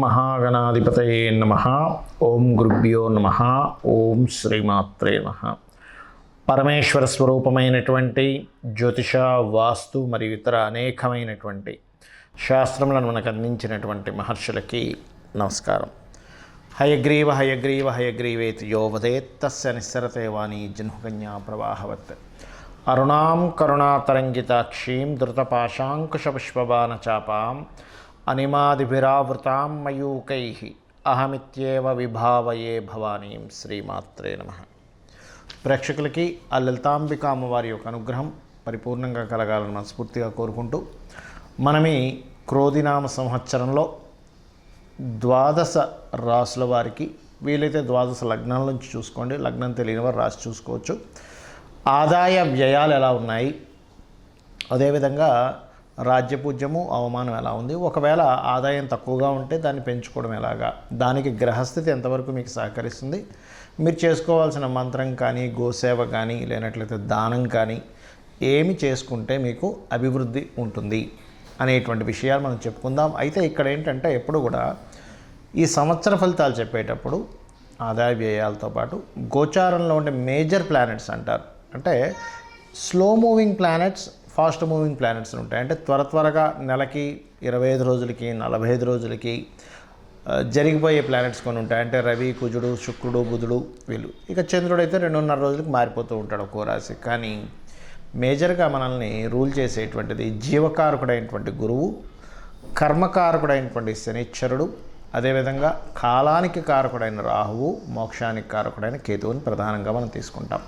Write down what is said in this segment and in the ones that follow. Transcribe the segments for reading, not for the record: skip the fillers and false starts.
మహాగణాధిపతయే నమః. ఓం గురుభ్యో నమః. ఓం శ్రీమాత్రే నమః. పరమేశ్వర స్వరూపమైనటువంటి జ్యోతిష, వాస్తు మరియు ఇతర అనేకమైనటువంటి శాస్త్రములను మనకు అందించినటువంటి మహర్షులకి నమస్కారం. హయగ్రీవ హయగ్రీవ హయగ్రీవేతి యో వదేత్ తస్య నిస్సరతే వాణి జన్మకన్యా ప్రవాహవత్. అరుణాం కరుణాతరంగితాక్షీం ధృతపాశాంకుశపుష్పబాణచాపాం అనిమాదిభిరావృతాం మయూకైః అహమిత్యేవ విభావయే భవానీం. శ్రీమాత్రే నమః. ప్రేక్షకులకి ఆ లలితాంబిక అమ్మవారి యొక్క అనుగ్రహం పరిపూర్ణంగా కలగాలని మనస్ఫూర్తిగా కోరుకుంటూ, మనం ఈ క్రోధినామ సంవత్సరంలో 12 రాసుల వారికి, వీలైతే 12 లగ్నాల నుంచి చూసుకోండి, లగ్నం తెలియని వారు రాసి చూసుకోవచ్చు, ఆదాయ వ్యయాలు ఎలా ఉన్నాయి, అదేవిధంగా రాజ్యపూజ్యము అవమానం ఎలా ఉంది, ఒకవేళ ఆదాయం తక్కువగా ఉంటే దాన్ని పెంచుకోవడం ఎలాగా, దానికి గ్రహస్థితి ఎంతవరకు మీకు సహకరిస్తుంది, మీరు చేసుకోవాల్సిన మంత్రం కానీ, గోసేవ కానీ, లేనట్లయితే దానం కానీ ఏమి చేసుకుంటే మీకు అభివృద్ధి ఉంటుంది అనేటువంటి విషయాలు మనం చెప్పుకుందాం. అయితే ఇక్కడ ఏంటంటే ఎప్పుడు కూడా ఈ సంవత్సర ఫలితాలు చెప్పేటప్పుడు ఆదాయ వ్యయాలతో పాటు గోచారంలో ఉండే మేజర్ ప్లానెట్స్ అంటారు. అంటే slow moving planets, fast moving planets ఉంటాయి. అంటే త్వరగా నెలకి 25 రోజులకి 45 రోజులకి జరిగిపోయే ప్లానెట్స్ కొన్ని ఉంటాయి. అంటే రవి, కుజుడు, శుక్రుడు, బుధుడు వీళ్ళు. ఇక చంద్రుడు అయితే 2.5 రోజులకి మారిపోతూ ఉంటాడు ఒక్కో రాశి. కానీ మేజర్గా మనల్ని రూల్ చేసేటువంటిది జీవకారకుడైనటువంటి గురువు, కర్మకారకుడైనటువంటి శనిశ్చరుడు, అదేవిధంగా కాలానికి కారకుడైన రాహువు, మోక్షానికి కారకుడైన కేతువుని ప్రధానంగా మనం తీసుకుంటాం.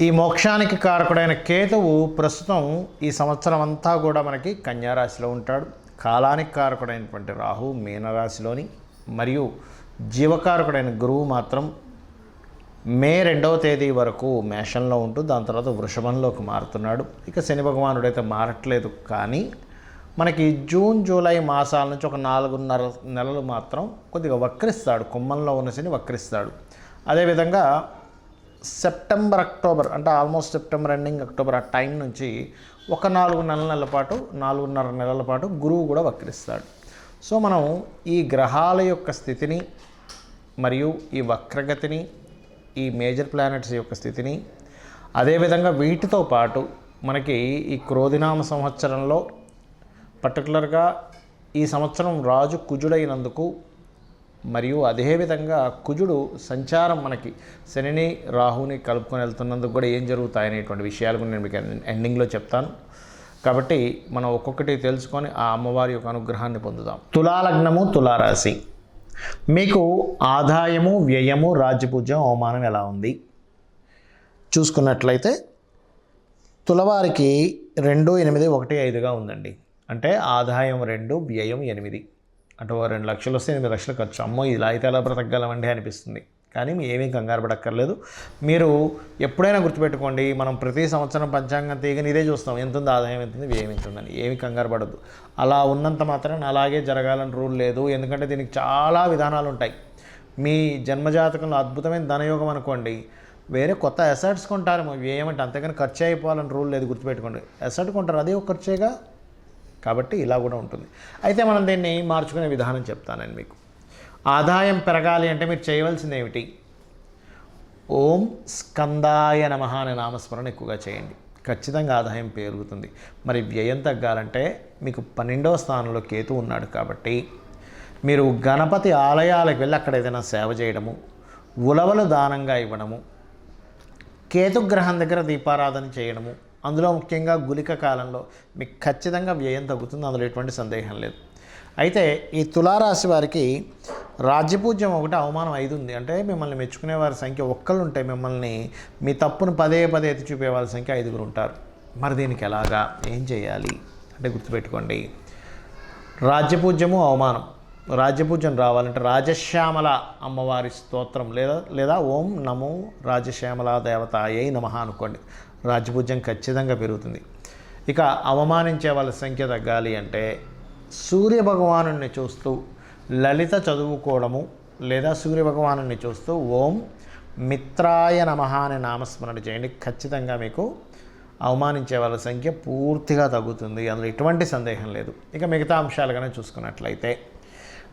ఈ మోక్షానికి కారకుడైన కేతువు ప్రస్తుతం ఈ సంవత్సరం అంతా కూడా మనకి కన్యారాశిలో ఉంటాడు. కాలానికి కారకుడైనటువంటి రాహువు మీనరాశిలోని, మరియు జీవకారకుడైన గురువు మాత్రం మే 2వ తేదీ వరకు మేషంలో ఉంటూ దాని తర్వాత వృషభంలోకి మారుతున్నాడు. ఇక శని భగవానుడైతే మారట్లేదు, కానీ మనకి జూన్, జూలై మాసాల నుంచి ఒక 4.5 నెలలు మాత్రం కొద్దిగా వక్రిస్తాడు. కుంభంలో ఉన్న శని వక్రిస్తాడు. అదేవిధంగా సెప్టెంబర్, అక్టోబర్, అంటే ఆల్మోస్ట్ సెప్టెంబర్ ఎండింగ్, అక్టోబర్ ఆ టైం నుంచి ఒక 4.5 నెలల పాటు గురువు కూడా వక్రిస్తాడు. సో మనం ఈ గ్రహాల యొక్క స్థితిని మరియు ఈ వక్రగతిని, ఈ మేజర్ ప్లానెట్స్ యొక్క స్థితిని, అదేవిధంగా వీటితో పాటు మనకి ఈ క్రోధినామ సంవత్సరంలో పర్టికులర్గా ఈ సంవత్సరం రాజు కుజుడైనందుకు, మరియు అదేవిధంగా కుజుడు సంచారం మనకి శనిని, రాహుని కలుపుకొని వెళ్తున్నందుకు కూడా ఏం జరుగుతాయనేటువంటి విషయాలు నేను మీకు ఎండింగ్లో చెప్తాను. కాబట్టి మనం ఒక్కొక్కటి తెలుసుకొని ఆ అమ్మవారి యొక్క అనుగ్రహాన్ని పొందుదాం. తులాలగ్నము, తులారాశి. మీకు ఆదాయము, వ్యయము, రాజ్యపూజ్యం, అవమానం ఎలా ఉంది చూసుకున్నట్లయితే తులవారికి 2, 8, 1, 5గా ఉందండి. అంటే ఆదాయం 2, వ్యయం 8. అంటే 2 లక్షలు వస్తే 8 లక్షలు ఖర్చు. అమ్మో, ఇలా అయితే ఎలా బ్రతకగలమండి అనిపిస్తుంది. కానీ ఏమీ కంగారు పడక్కర్లేదు. మీరు ఎప్పుడైనా గుర్తుపెట్టుకోండి, మనం ప్రతి సంవత్సరం పంచాంగం తీయగానే ఇదే చూస్తాం, ఎంత ఉంది ఆదాయం, ఎంత ఉంది వ్యయం, ఎంత ఉందని. ఏమీ కంగారు పడద్దు. అలా ఉన్నంత మాత్రం అలాగే జరగాలని రూల్ లేదు. ఎందుకంటే దీనికి చాలా విధానాలు ఉంటాయి. మీ జన్మజాతకంలో అద్భుతమైన ధనయోగం అనుకోండి, వేరే కొత్త అసెట్స్ కొంటారేమో, వ్యయం అంటే అంతేగాని ఖర్చు అయిపోవాలని రూల్ లేదు. గుర్తుపెట్టుకోండి, అసెట్ కొంటారు, అదే ఒక ఖర్చేగా. కాబట్టి ఇలా కూడా ఉంటుంది. అయితే మనం దీన్ని మార్చుకునే విధానం చెప్తానండి మీకు. ఆదాయం పెరగాలి అంటే మీరు చేయవలసింది ఏమిటి? ఓం స్కందాయ నమః అనే నామస్మరణ ఎక్కువగా చేయండి. ఖచ్చితంగా ఆదాయం పెరుగుతుంది. మరి వ్యయం తగ్గాలంటే మీకు 12వ స్థానంలో కేతు ఉన్నాడు. కాబట్టి మీరు గణపతి ఆలయాలకు వెళ్ళి అక్కడ ఏదైనా సేవ చేయడము, ఉలవలు దానంగా ఇవ్వడము, కేతుగ్రహం దగ్గర దీపారాధన చేయడము, అందులో ముఖ్యంగా గుళిక కాలంలో మీకు ఖచ్చితంగా వ్యయం తగ్గుతుంది. అందులో ఎటువంటి సందేహం లేదు. అయితే ఈ తులారాశి వారికి రాజ్యపూజ్యం 1, అవమానం 5 ఉంది. అంటే మిమ్మల్ని మెచ్చుకునే వారి సంఖ్య ఒక్కళ్ళు ఉంటే, మిమ్మల్ని మీ తప్పును పదే ఎత్తి చూపే వాళ్ళ సంఖ్య 5 ఉంటారు. మరి దీనికి ఎలాగా, ఏం చేయాలి అంటే గుర్తుపెట్టుకోండి, రాజ్యపూజ్యము, అవమానం. రాజ్యపూజ్యం రావాలంటే రాజశ్యామల అమ్మవారి స్తోత్రం లేదా ఓం నమో రాజశ్యామల దేవతాయై నమః అనుకోండి. రాజ్యపూజ్యం ఖచ్చితంగా పెరుగుతుంది. ఇక అవమానించే వాళ్ళ సంఖ్య తగ్గాలి అంటే సూర్యభగవాను చూస్తూ లలిత చదువుకోవడము, లేదా సూర్యభగవాను చూస్తూ ఓం మిత్రాయ నమః అనే నామస్మరణ చేయండి. ఖచ్చితంగా మీకు అవమానించే వాళ్ళ సంఖ్య పూర్తిగా తగ్గుతుంది. అందులో ఎటువంటి సందేహం లేదు. ఇక మిగతా అంశాలుగానే చూసుకున్నట్లయితే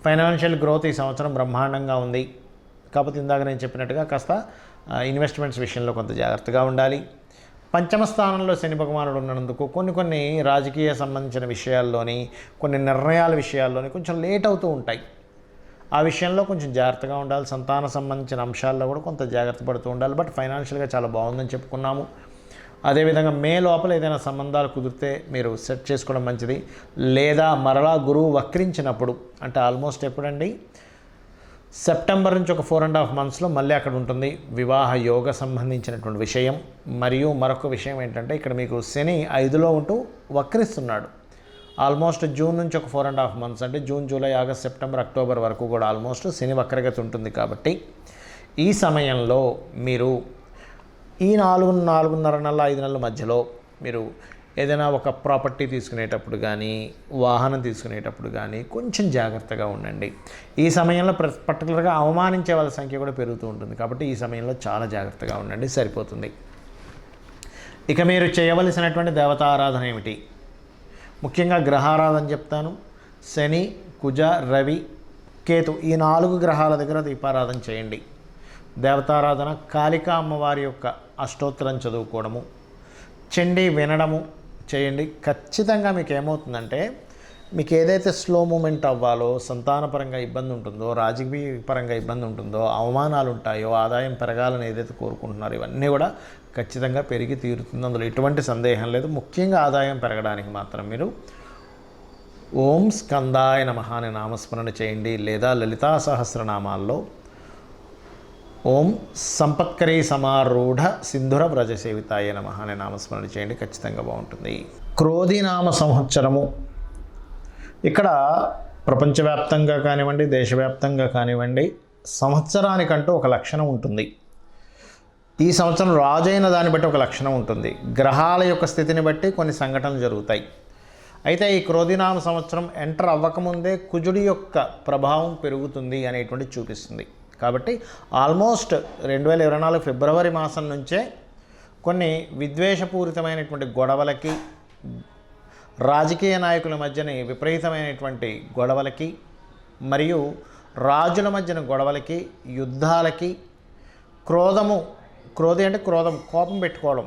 ఫైనాన్షియల్ గ్రోత్ ఈ సంవత్సరం బ్రహ్మాండంగా ఉంది. కాకపోతే ఇందాక నేను చెప్పినట్టుగా కాస్త ఇన్వెస్ట్మెంట్స్ విషయంలో కొంత జాగ్రత్తగా ఉండాలి. పంచమ స్థానంలో శని భగవానుడు ఉన్నందుకు కొన్ని రాజకీయ సంబంధించిన విషయాల్లోని, కొన్ని నిర్ణయాల విషయాల్లోని కొంచెం లేట్ అవుతూ ఉంటాయి. ఆ విషయంలో కొంచెం జాగ్రత్తగా ఉండాలి. సంతాన సంబంధించిన అంశాల్లో కూడా కొంత జాగ్రత్త పడుతూ ఉండాలి. బట్ ఫైనాన్షియల్గా చాలా బాగుందని చెప్పుకున్నాము. అదేవిధంగా మే లోపల ఏదైనా సంబంధాలు కుదిరితే మీరు సెట్ చేసుకోవడం మంచిది. లేదా మరలా గురువు వక్రించినప్పుడు, అంటే ఆల్మోస్ట్ ఎప్పుడండి, సెప్టెంబర్ నుంచి ఒక 4.5 monthsలో మళ్ళీ అక్కడ ఉంటుంది వివాహ యోగ సంబంధించినటువంటి విషయం. మరియు మరొక విషయం ఏంటంటే, ఇక్కడ మీకు శని 5లో ఉంటూ వక్రిస్తున్నాడు. ఆల్మోస్ట్ జూన్ నుంచి ఒక 4.5 months, అంటే June, July, August, September, October వరకు కూడా ఆల్మోస్ట్ శని వక్రగతి ఉంటుంది. కాబట్టి ఈ సమయంలో మీరు ఈ 4.5 నెలల మధ్యలో మీరు ఏదైనా ఒక ప్రాపర్టీ తీసుకునేటప్పుడు కానీ, వాహనం తీసుకునేటప్పుడు కానీ కొంచెం జాగ్రత్తగా ఉండండి. ఈ సమయంలో పర్టికులర్గా అవమానించే వాళ్ళ సంఖ్య కూడా పెరుగుతూ ఉంటుంది. కాబట్టి ఈ సమయంలో చాలా జాగ్రత్తగా ఉండండి, సరిపోతుంది. ఇక మీరు చేయవలసినటువంటి దేవతారాధన ఏమిటి? ముఖ్యంగా గ్రహారాధన చెప్తాను. శని, కుజ, రవి, కేతు ఈ 4 గ్రహాల దగ్గర దీపారాధన చేయండి. దేవతారాధన, కాళికా అమ్మవారి యొక్క అష్టోత్తరం చదువుకోవడము, చండీ వినడము చేయండి. ఖచ్చితంగా మీకు ఏమవుతుందంటే, మీకు ఏదైతే స్లో మూమెంట్ అవ్వాలో, సంతానపరంగా ఇబ్బంది ఉంటుందో, రాజకీయ పరంగా ఇబ్బంది ఉంటుందో, అవమానాలు ఉంటాయో, ఆదాయం పెరగాలని ఏదైతే కోరుకుంటున్నారో ఇవన్నీ కూడా ఖచ్చితంగా పెరిగి తీరుతుంది. అందులో ఎటువంటి సందేహం లేదు. ముఖ్యంగా ఆదాయం పెరగడానికి మాత్రం మీరు ఓం స్కందాయ నమః అనే నామస్మరణ చేయండి. లేదా లలితా సహస్రనామాల్లో ఓం సంపత్కరీ సమారూఢ సింధుర వ్రజసేవితాయ నమః అనే నామస్మరణ చేయండి. ఖచ్చితంగా బాగుంటుంది. క్రోధినామ సంవత్సరము ఇక్కడ ప్రపంచవ్యాప్తంగా కానివ్వండి, దేశవ్యాప్తంగా కానివ్వండి, సంవత్సరానికంటూ ఒక లక్షణం ఉంటుంది. ఈ సంవత్సరం రాజైన దాన్ని బట్టి ఒక లక్షణం ఉంటుంది. గ్రహాల యొక్క స్థితిని బట్టి కొన్ని సంఘటనలు జరుగుతాయి. అయితే ఈ క్రోధినామ సంవత్సరం ఎంటర్ అవ్వకముందే కుజుడి యొక్క ప్రభావం పెరుగుతుంది అనేటువంటి చూపిస్తుంది. కాబట్టి ఆల్మోస్ట్ 2024 ఫిబ్రవరి మాసం నుంచే కొన్ని విద్వేషపూరితమైనటువంటి గొడవలకి, రాజకీయ నాయకుల మధ్యని విపరీతమైనటువంటి గొడవలకి, మరియు రాజుల మధ్యన గొడవలకి, యుద్ధాలకి, క్రోధి అంటే క్రోధం, కోపం పెట్టుకోవడం,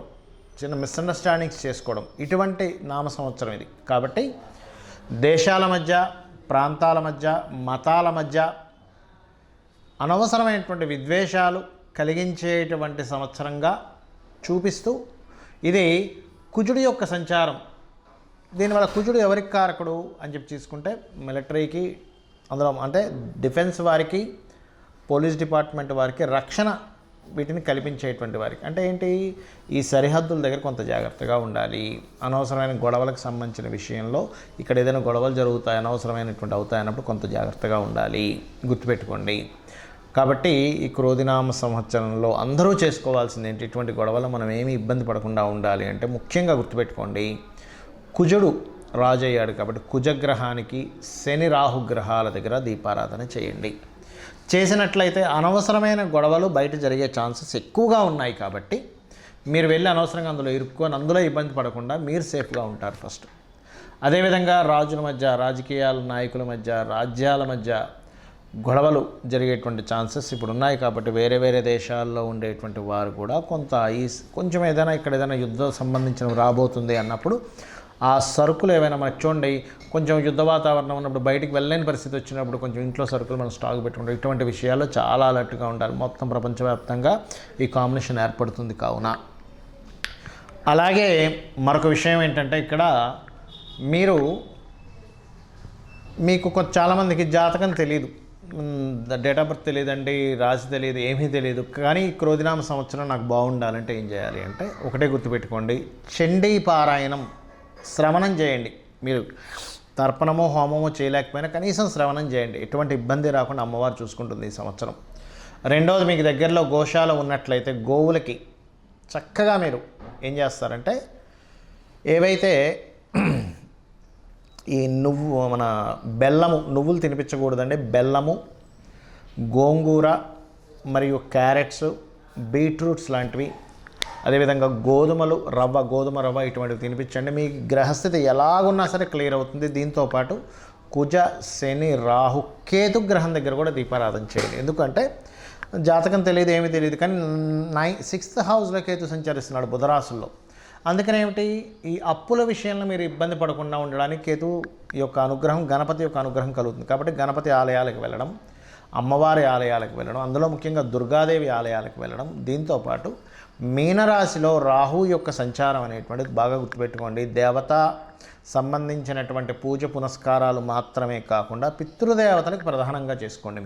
చిన్న మిస్అండర్స్టాండింగ్స్ చేసుకోవడం, ఇటువంటి నామ సంవత్సరం ఇది. కాబట్టి దేశాల మధ్య, ప్రాంతాల మధ్య, మతాల మధ్య అనవసరమైనటువంటి విద్వేషాలు కలిగించేటువంటి సంవత్సరంగా చూపిస్తూ, ఇది కుజుడి యొక్క సంచారం. దీనివల్ల కుజుడు ఎవరికి కారకుడు అని చెప్పి తీసుకుంటే, మిలిటరీకి, అందులో అంటే డిఫెన్స్ వారికి, పోలీస్ డిపార్ట్మెంట్ వారికి, రక్షణ వీటిని కల్పించేటువంటి వారికి. అంటే ఏంటి, ఈ సరిహద్దుల దగ్గర కొంత జాగ్రత్తగా ఉండాలి. అనవసరమైన గొడవలకు సంబంధించిన విషయంలో ఇక్కడ ఏదైనా గొడవలు జరుగుతాయి, అనవసరమైనటువంటి అవుతాయి అన్నప్పుడు కొంత జాగ్రత్తగా ఉండాలి, గుర్తుపెట్టుకోండి. కాబట్టి ఈ క్రోధినామ సంవత్సరంలో అందరూ చేసుకోవాల్సింది ఏంటి, ఇటువంటి గొడవలు మనం ఏమీ ఇబ్బంది పడకుండా ఉండాలి అంటే ముఖ్యంగా గుర్తుపెట్టుకోండి, కుజుడు రాజు అయ్యాడు. కాబట్టి కుజగ్రహానికి శని రాహు గ్రహాల దగ్గర దీపారాధన చేయండి. చేసినట్లయితే అనవసరమైన గొడవలు బయట జరిగే ఛాన్సెస్ ఎక్కువగా ఉన్నాయి. కాబట్టి మీరు వెళ్ళి అనవసరంగా అందులో ఇరుక్కొని అందులో ఇబ్బంది పడకుండా మీరు సేఫ్గా ఉంటారు ఫస్ట్. అదేవిధంగా రాజుల మధ్య, రాజకీయాల నాయకుల మధ్య, రాజ్యాల మధ్య గొడవలు జరిగేటువంటి ఛాన్సెస్ ఇప్పుడు ఉన్నాయి. కాబట్టి వేరే వేరే దేశాల్లో ఉండేటువంటి వారు కూడా కొంచెం ఏదైనా ఇక్కడ ఏదైనా యుద్ధం సంబంధించినవి రాబోతుంది అన్నప్పుడు ఆ సరుకులు ఏవైనా మనకు చూడండి, కొంచెం యుద్ధ వాతావరణం ఉన్నప్పుడు బయటికి వెళ్ళలేని పరిస్థితి వచ్చినప్పుడు కొంచెం ఇంట్లో సరుకులు మనం స్టాక్ పెట్టుకుంటాం. ఇటువంటి విషయాల్లో చాలా అలర్ట్గా ఉండాలి. మొత్తం ప్రపంచవ్యాప్తంగా ఈ కాంబినేషన్ ఏర్పడుతుంది కావున. అలాగే మరొక విషయం ఏంటంటే, ఇక్కడ మీకు చాలామందికి జాతకం తెలియదు, డేట్ ఆఫ్ బర్త్ తెలియదండి, రాశి తెలియదు, ఏమీ తెలియదు. కానీ క్రోధినామ సంవత్సరం నాకు బాగుండాలంటే ఏం చేయాలి అంటే, ఒకటే గుర్తుపెట్టుకోండి, చండీ పారాయణం, శ్రవణం చేయండి. మీరు తర్పణమో హోమమో చేయలేకపోయినా కనీసం శ్రవణం చేయండి. ఎటువంటి ఇబ్బంది రాకుండా అమ్మవారు చూసుకుంటుంది ఈ సంవత్సరం. రెండవది, మీకు దగ్గరలో గోశాల ఉన్నట్లయితే గోవులకి చక్కగా మీరు ఏం చేస్తారంటే, ఏవైతే ఈ నువ్వులు తినిపించకూడదండి. బెల్లము, గోంగూర మరియు క్యారెట్స్, బీట్రూట్స్ లాంటివి, అదేవిధంగా గోధుమ రవ్వ ఇటువంటివి తినిపించండి. మీ గ్రహస్థితి ఎలాగున్నా సరే క్లియర్ అవుతుంది. దీంతోపాటు కుజ శని రాహు కేతు గ్రహం దగ్గర కూడా దీపారాధన చేయండి. ఎందుకంటే జాతకం తెలియదు, ఏమీ తెలియదు, కానీ 6th హౌస్లో కేతు సంచరిస్తున్నాడు బుధరాశుల్లో. అందుకని ఏమిటి, ఈ అప్పుల విషయంలో మీరు ఇబ్బంది పడకుండా ఉండడానికి కేతు యొక్క అనుగ్రహం, గణపతి యొక్క అనుగ్రహం కలుగుతుంది. కాబట్టి గణపతి ఆలయాలకు వెళ్ళడం, అమ్మవారి ఆలయాలకు వెళ్ళడం, అందులో ముఖ్యంగా దుర్గాదేవి ఆలయాలకు వెళ్ళడం. దీంతోపాటు మీనరాశిలో రాహు యొక్క సంచారం అనేటువంటిది బాగా గుర్తుపెట్టుకోండి. దేవత సంబంధించినటువంటి పూజ పునస్కారాలు మాత్రమే కాకుండా పితృదేవతలకు ప్రధానంగా చేసుకోండి.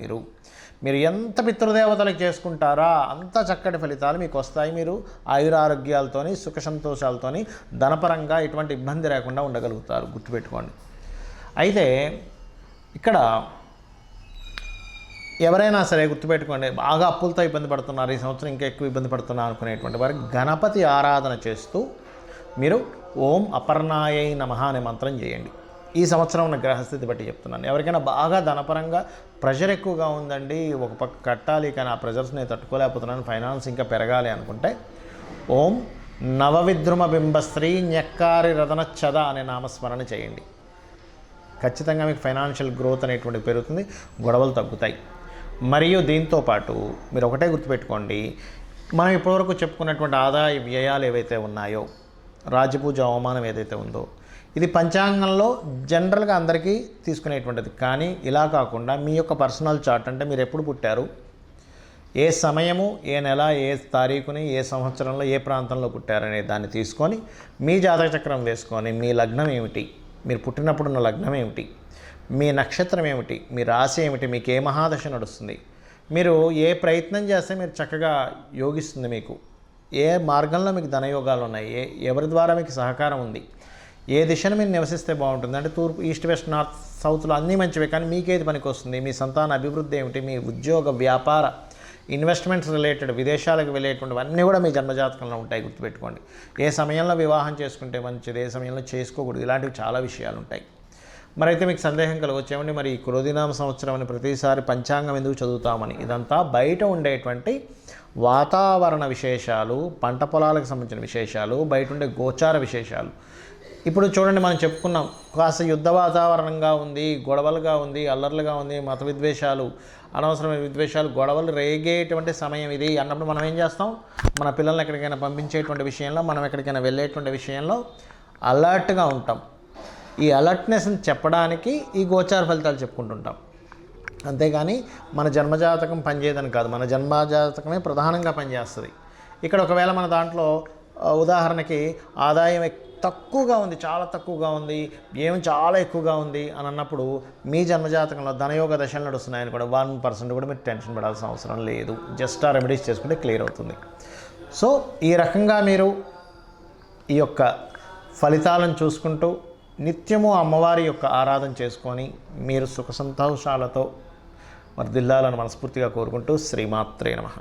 మీరు ఎంత పితృదేవతలకు చేసుకుంటారా అంత చక్కటి ఫలితాలు మీకు వస్తాయి. మీరు ఆయురారోగ్యాలతోని, సుఖ సంతోషాలతోని, ధనపరంగా ఎటువంటి ఇబ్బంది లేకుండా ఉండగలుగుతారు. గుర్తుపెట్టుకోండి. అయితే ఇక్కడ ఎవరైనా సరే గుర్తుపెట్టుకోండి, బాగా అప్పులతో ఇబ్బంది పడుతున్నారు, ఈ సంవత్సరం ఇంకా ఎక్కువ ఇబ్బంది పడుతున్నారు అనుకునేటువంటి వారు గణపతి ఆరాధన చేస్తూ మీరు ఓం అపర్ణాయై నమః అనే మంత్రం చేయండి. ఈ సంవత్సరం ఉన్న గ్రహస్థితి బట్టి చెప్తున్నాను. ఎవరికైనా బాగా ధనపరంగా ప్రెషర్ ఎక్కువగా ఉందండి, ఒక పక్క కట్టాలి కానీ ఆ ప్రెషర్స్ నేను తట్టుకోలేకపోతున్నాను, ఫైనాన్స్ ఇంకా పెరగాలి అనుకుంటే ఓం నవవిద్రుమ బింబశ్రీ న్యక్కారి రదన చద అనే నామస్మరణ చేయండి. ఖచ్చితంగా మీకు ఫైనాన్షియల్ గ్రోత్ అనేటువంటిది పెరుగుతుంది, గొడవలు తగ్గుతాయి. మరియు దీంతోపాటు మీరు ఒకటే గుర్తుపెట్టుకోండి, మనం ఇప్పటివరకు చెప్పుకున్నటువంటి ఆదాయ వ్యయాలు ఏవైతే ఉన్నాయో, రాజపూజ అవమానం ఏదైతే ఉందో, ఇది పంచాంగంలో జనరల్గా అందరికీ తీసుకునేటువంటిది. కానీ ఇలా కాకుండా మీ యొక్క పర్సనల్ చార్ట్, అంటే మీరు ఎప్పుడు పుట్టారు, ఏ సమయము, ఏ నెల, ఏ తారీఖుని, ఏ సంవత్సరంలో, ఏ ప్రాంతంలో పుట్టారనే దాన్ని తీసుకొని మీ జాతక చక్రం వేసుకొని మీ లగ్నం ఏమిటి, మీరు పుట్టినప్పుడున్న లగ్నం ఏమిటి, మీ నక్షత్రం ఏమిటి, మీ రాశి ఏమిటి, మీకు ఏ మహాదశ నడుస్తుంది, మీరు ఏ ప్రయత్నం చేస్తే మీరు చక్కగా యోగిస్తుంది, మీకు ఏ మార్గంలో మీకు ధనయోగాలు ఉన్నాయి, ఎవరి ద్వారా మీకు సహకారం ఉంది, ఏ దిశను మీరు నివసిస్తే బాగుంటుంది, అంటే తూర్పు, ఈస్ట్, వెస్ట్, నార్త్, సౌత్లో అన్నీ మంచివే, కానీ మీకేది పనికి వస్తుంది, మీ సంతాన అభివృద్ధి ఏమిటి, మీ ఉద్యోగ, వ్యాపార, ఇన్వెస్ట్మెంట్స్ రిలేటెడ్, విదేశాలకు వెళ్ళేటువంటివన్నీ కూడా మీ జన్మజాతకంలో ఉంటాయి. గుర్తుపెట్టుకోండి. ఏ సమయంలో వివాహం చేసుకుంటే మంచిది, ఏ సమయంలో చేసుకోకూడదు, ఇలాంటివి చాలా విషయాలు ఉంటాయి. మరైతే మీకు సందేహం కలగొచ్చేమండి, మరి ఈ క్రోధినామ సంవత్సరం అని ప్రతిసారి పంచాంగం ఎందుకు చదువుతామని. ఇదంతా బయట ఉండేటువంటి వాతావరణ విశేషాలు, పంట పొలాలకు సంబంధించిన విశేషాలు, బయట ఉండే గోచార విశేషాలు. ఇప్పుడు చూడండి, మనం చెప్పుకున్నాం, కాస్త యుద్ధ వాతావరణంగా ఉంది, గొడవలుగా ఉంది, అల్లర్లుగా ఉంది, మత విద్వేషాలు, అనవసరమైన విద్వేషాలు, గొడవలు రేగేటువంటి సమయం ఇది అన్నప్పుడు మనం ఏం చేస్తాం, మన పిల్లల్ని ఎక్కడికైనా పంపించేటువంటి విషయంలో, మనం ఎక్కడికైనా వెళ్ళేటువంటి విషయంలో అలర్ట్గా ఉంటాం. ఈ అలర్ట్నెస్ని చెప్పడానికి ఈ గోచార ఫలితాలు చెప్పుకుంటుంటాం. అంతేగాని మన జన్మజాతకం పనిచేయదని కాదు, మన జన్మజాతకమే ప్రధానంగా పనిచేస్తుంది. ఇక్కడ ఒకవేళ మన దాంట్లో ఉదాహరణకి ఆదాయం తక్కువగా ఉంది, చాలా తక్కువగా ఉంది, వ్యయం చాలా ఎక్కువగా ఉంది అని అన్నప్పుడు మీ జన్మజాతకంలో ధనయోగ దశలు నడుస్తున్నాయని కూడా 1% కూడా మీరు టెన్షన్ పడాల్సిన అవసరం లేదు. జస్ట్ ఆ రెమెడీస్ చేసుకుంటే క్లియర్ అవుతుంది. సో ఈ రకంగా మీరు ఈ యొక్క ఫలితాలను చూసుకుంటూ నిత్యము అమ్మవారి యొక్క ఆరాధన చేసుకొని మీరు సుఖ సంతోషాలతో వర్ధిల్లాలని మనస్ఫూర్తిగా కోరుకుంటూ శ్రీమాత్రే నమః.